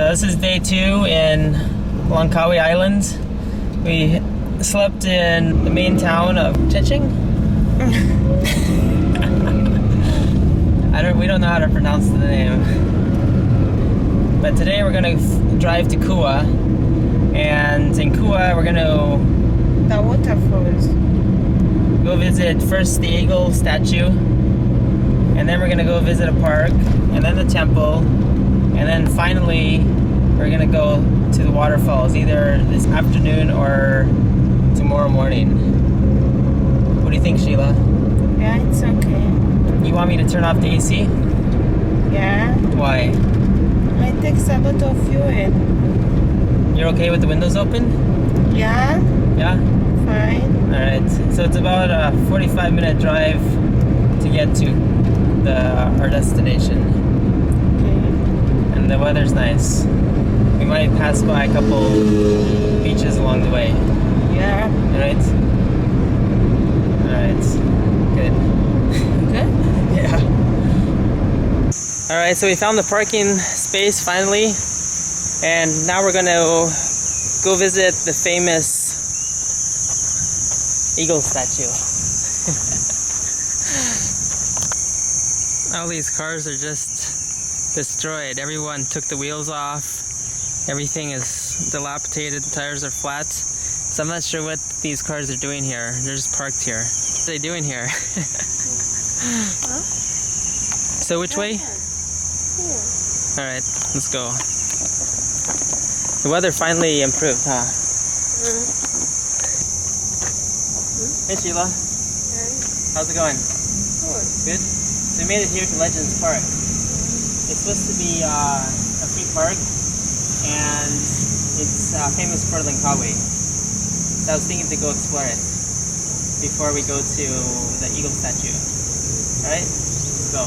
This is day 2 in Langkawi Island. We slept in the main town of Chiching. We don't know how to pronounce the name. But today we're gonna drive to Kua, and in Kua we're gonna The waterfalls. go visit first the eagle statue, and then we're gonna go visit a park, and then the temple, and then finally we're gonna go to the waterfalls either this afternoon or tomorrow morning. What do you think, Sheila? Yeah, it's okay. You want me to turn off the AC? Yeah. Why? It takes a lot of fuel. You're okay with the windows open? Yeah, Yeah? fine. Alright, so it's about a 45-minute drive to get to our destination. Okay. And the weather's nice. We might pass by a couple beaches along the way. Yeah. Alright? Alright. Good. Good? Yeah. Alright, so we found the parking space finally. And now we're gonna go visit the famous eagle statue. All these cars are just destroyed. Everyone took the wheels off. Everything is dilapidated. The tires are flat. So I'm not sure what these cars are doing here. They're just parked here. What are they doing here? Huh? So which way? Here. Alright, let's go. The weather finally improved, huh? Hey Sheila, how's it going? Good? So we made it here to Legends Park. It's supposed to be a free park, and it's famous for Langkawi. So I was thinking to go explore it before we go to the eagle statue. Alright? Let's go.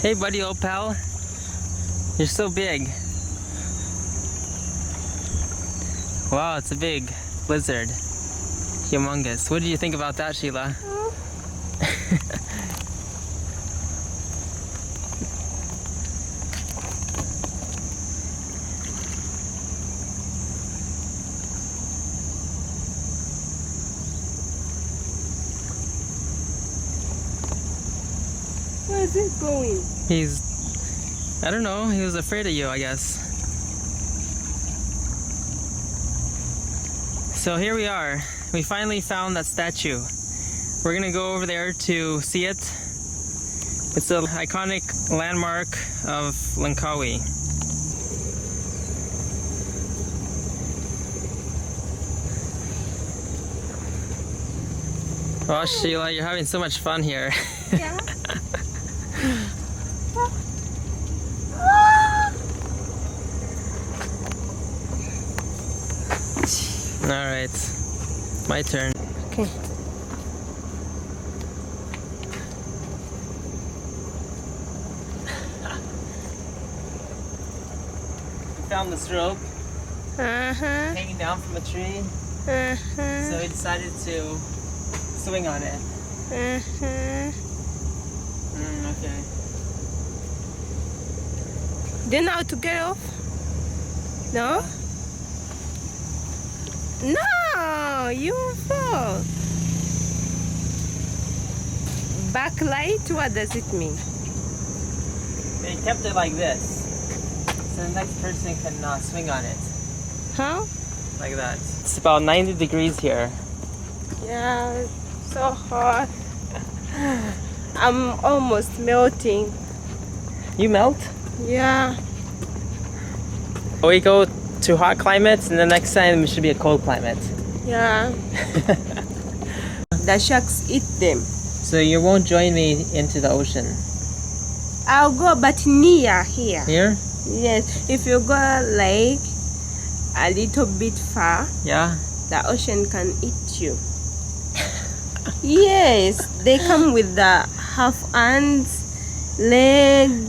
Hey buddy, old pal. You're so big. Wow, it's a big blizzard. Humongous. What did you think about that, Sheila? Where is it going? I don't know, he was afraid of you, I guess. So here we are. We finally found that statue. We're gonna go over there to see it. It's an iconic landmark of Langkawi. Oh, Sheila, you're having so much fun here. Yeah. Alright, my turn. Okay. We found this rope Uh-huh. hanging down from a tree, Uh-huh. so we decided to swing on it. Uh-huh. Okay. Do you know how to get off? No? No! You fall! Backlight? What does it mean? They kept it like this, so the next person can swing on it. How? Like that. It's about 90 degrees here. Yeah, it's so hot. I'm almost melting. You melt? Yeah. We go to hot climates, and the next time it should be a cold climate. Yeah. The sharks eat them. So you won't join me into the ocean? I'll go, but near here. Here? Yes. If you go like a little bit far, Yeah? the ocean can eat you. Yes, they come with the half hands, legs.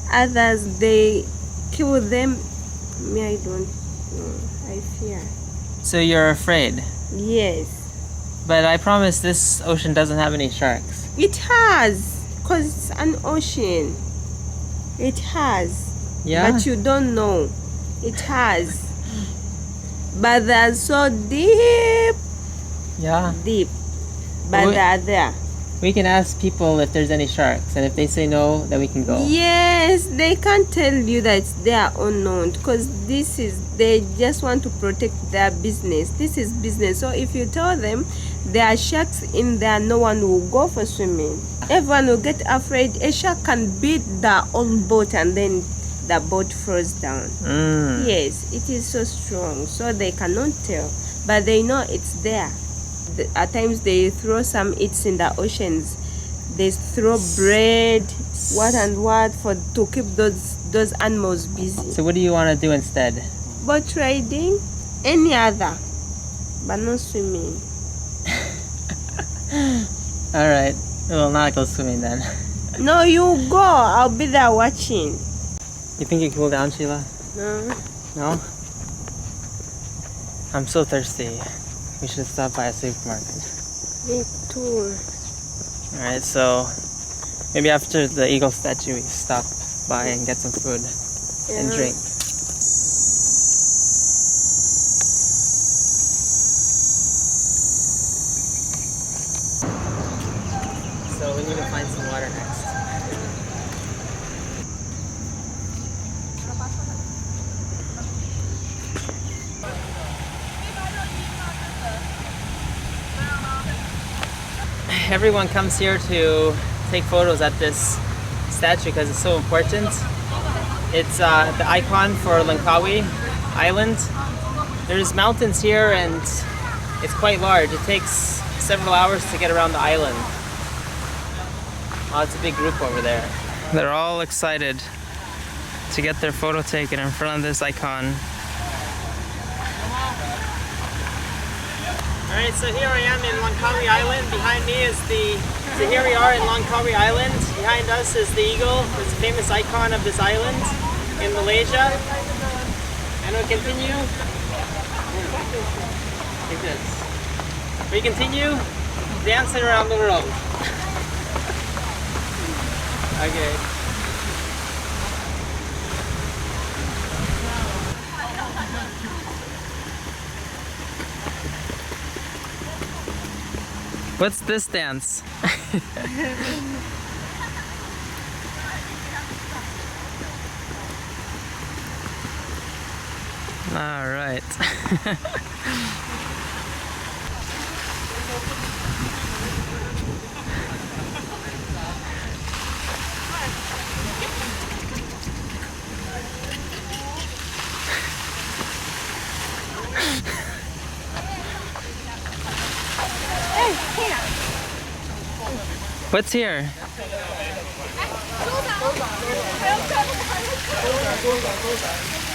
Others they kill them Me, I don't know. I fear. So you're afraid. Yes. But I promise this ocean doesn't have any sharks. It has. Because it's an ocean. It has. Yeah? But you don't know. It has. But they're so deep. Yeah. Deep. But they're there. We can ask people if there's any sharks, and if they say no, then we can go. Yes, they can't tell you that it's there or not, because they just want to protect their business. This is business. So if you tell them there are sharks in there, no one will go for swimming. Everyone will get afraid. A shark can beat their own boat and then the boat falls down. Yes, it is so strong, so they cannot tell, but they know it's there. At times they throw some eats in the oceans. They throw bread, what and what, to keep those animals busy. So what do you want to do instead? Boat riding, any other, but not swimming. Alright, we'll not go swimming then. No, you go. I'll be there watching. You think you cool down, Sheila? No. No? I'm so thirsty. We should stop by a supermarket. Me too. Alright, so maybe after the eagle statue we stop by and get some food and drink. So we need to find some water next. Everyone comes here to take photos at this statue because it's so important. It's the icon for Langkawi Island. There's mountains here and it's quite large. It takes several hours to get around the island. Oh, it's a big group over there. They're all excited to get their photo taken in front of this icon. Alright, so here I am in Langkawi Island. Behind me is so here we are in Langkawi Island. Behind us is the eagle. It's a famous icon of this island in Malaysia. And we continue like this. We continue dancing around the world. Okay. What's this dance? All right. What's here?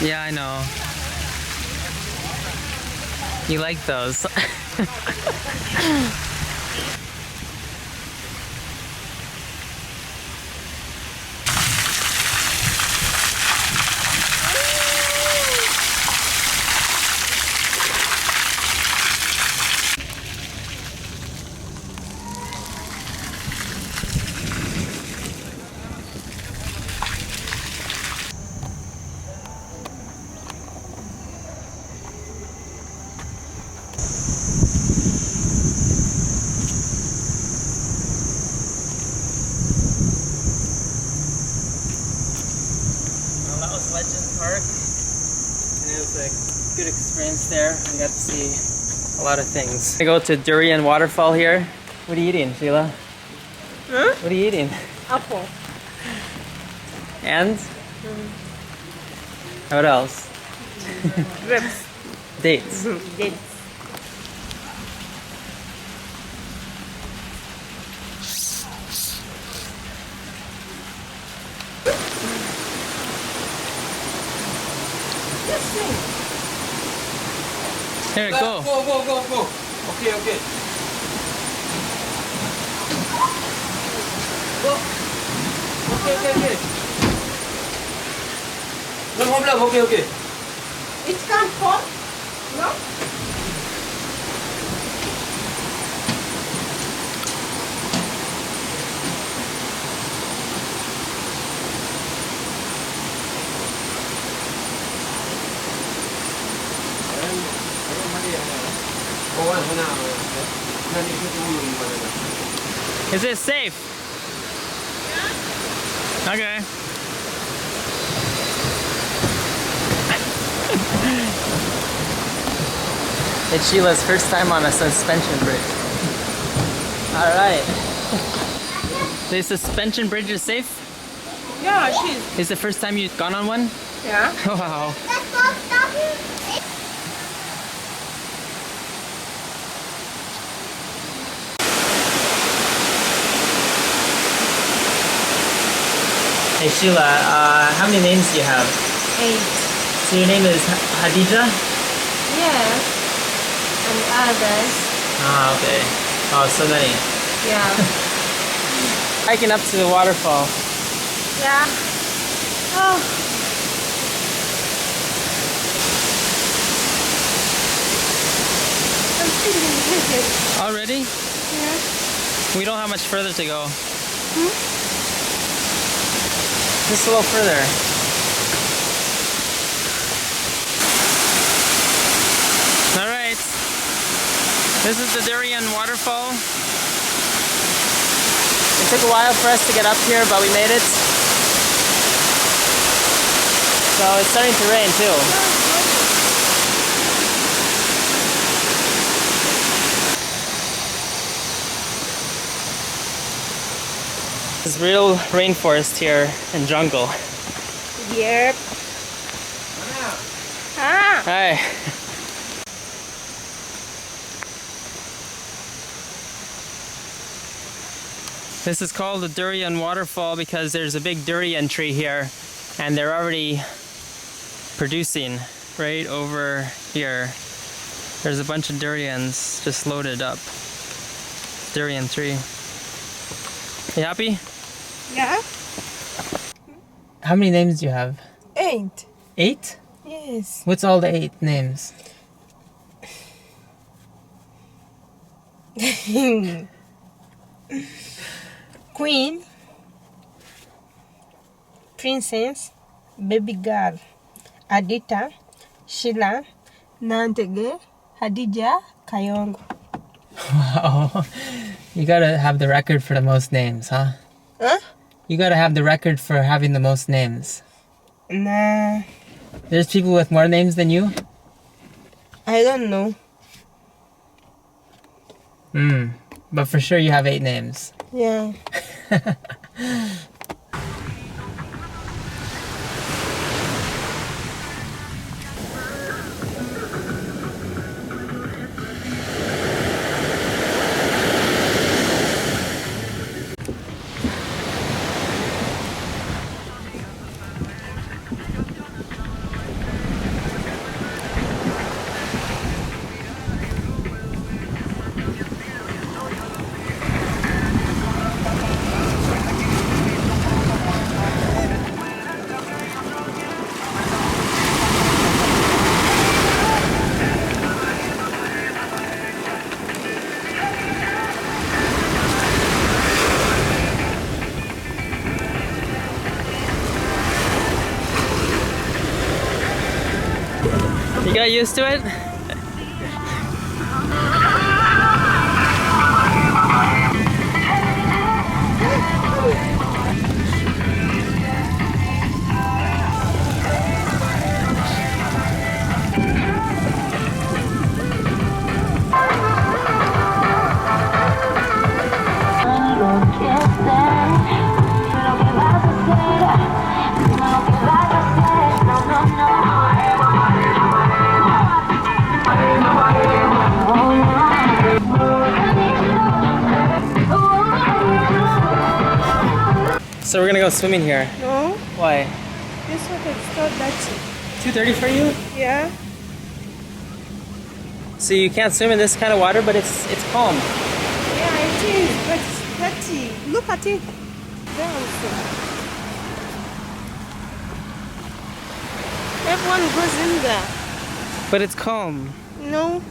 Yeah, I know. You like those. Park, and it was a good experience there. I got to see a lot of things. I go to Durian Waterfall here. What are you eating, Sheila? Huh? What are you eating? Apple. And? What else? Grapes. Dates. Dates. Here, go. Go. Okay. Go. Okay. No problem. Okay. It can't fall? No? Is it safe? Yeah. Okay. It's Sheila's first time on a suspension bridge. Alright. The suspension bridge is safe? Yeah, she's. Is the first time you've gone on one? Yeah. Wow. Hey Sheila, how many names do you have? 8. So your name is Hadija? Yeah. And others. Ah, okay. Oh, so many. Yeah. Hiking up to the waterfall. Yeah. Oh. I'm feeling headache. Already? Yeah. We don't have much further to go. Just a little further. Alright. This is the Durian Waterfall. It took a while for us to get up here, but we made it. So it's starting to rain too. There's real rainforest here and jungle. Yep. Ah. Hi. This is called the Durian Waterfall because there's a big durian tree here and they're already producing right over here. There's a bunch of durians just loaded up. Durian tree. You happy? Yeah. How many names do you have? 8. 8? Yes. What's all the 8 names? Queen, Princess, Baby Girl, Adita, Sheila, Nantege, Hadija, Kayongo. Wow. You gotta have the record for the most names, huh? Huh? You gotta have the record for having the most names. Nah, There's people with more names than you? I don't know. But for sure you have 8 names. Yeah. You got used to it? So we're gonna go swimming here. No, Why? this water is so dirty. 2:30 for you? Yeah. So you can't swim in this kind of water, but it's calm. Yeah, it is, but it's dirty. Look at it. There also. Everyone goes in there. But it's calm. No,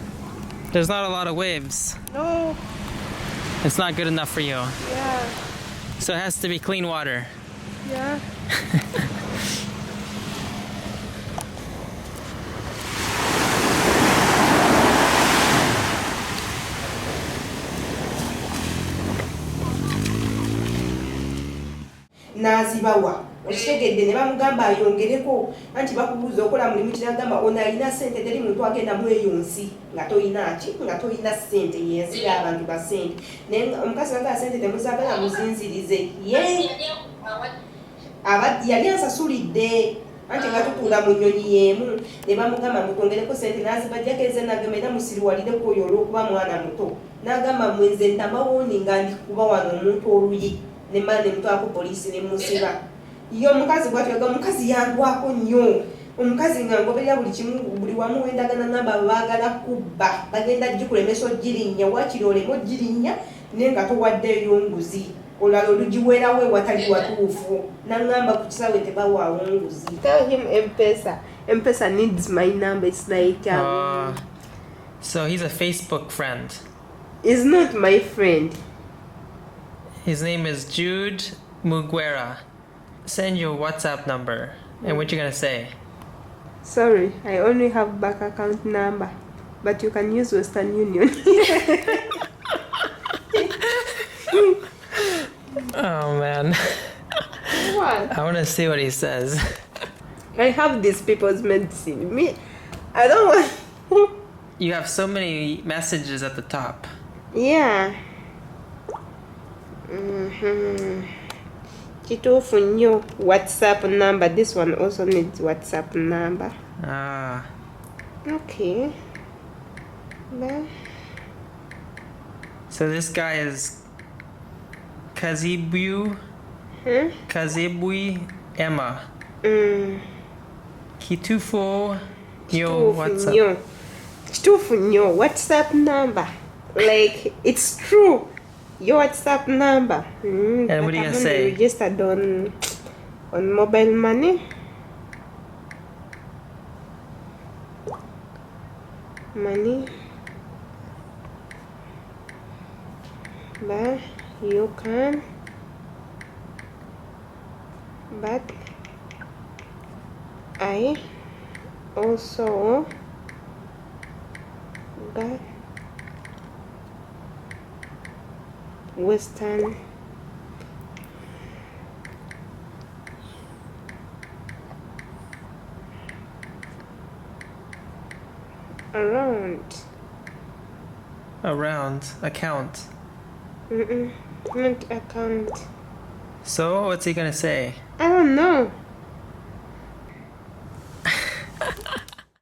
There's not a lot of waves. no, It's not good enough for you. yeah, So it has to be clean water. yeah. n'azibawa okitegedde ne bamugamba ayongereko anti bakubuuza okola mulimu kinagamba ono alina ssente teri muntu agenda mweyonsi nga toyina ki nga toyina ssente yensira abantu ba ssente naye omukazi nagaa ssente temuzagala muzinzirize ye yali ansasulidde anti nga tutuula mu nnyonyi y'emu ne bamugamba mutwongereko ssente n'azibajjako eze nagamba era musiriwalireko oyo olw'okuba mwana muto n'agamba mwenze ntamawooni nga ndikuba wano omuntu oluyi ne mane mutwako poliisi ne musiba ye omukazi bwatyoga omukazi yandwako nnyo omukazi nga ngoberera buli kimu buli wamu wendagana namba baagala kubba bagenda gikulemesa ogirinnya wakiri olema ogirinnya naye nga towaddeeyo nguzi olala olugiweerawo ewatali watuufu naŋŋamba ku kisaawe tebawaawo nguzi. Tell him M-Pesa needs my number. It's like So he's a Facebook friend. he's not my friend. His name is Jude Muguera. Send your WhatsApp number. And what you gonna say? Sorry, I only have bank account number, but you can use Western Union. Oh man. What? I wanna see what he says. I have these people's medicine. Me, I don't want. You have so many messages at the top. Yeah. Kituufu nnyo WhatsApp number. This one also needs WhatsApp number. Ah. Okay. But So this guy is Kazibu Kazibui Emma. Kitufo Yo WhatsApp. Kituufu nnyo WhatsApp number. Like it's true. Your WhatsApp number. And what are you gonna say? Registered on mobile money. But you can. But I also got Western Around account. not account. So what's he gonna say? I don't know.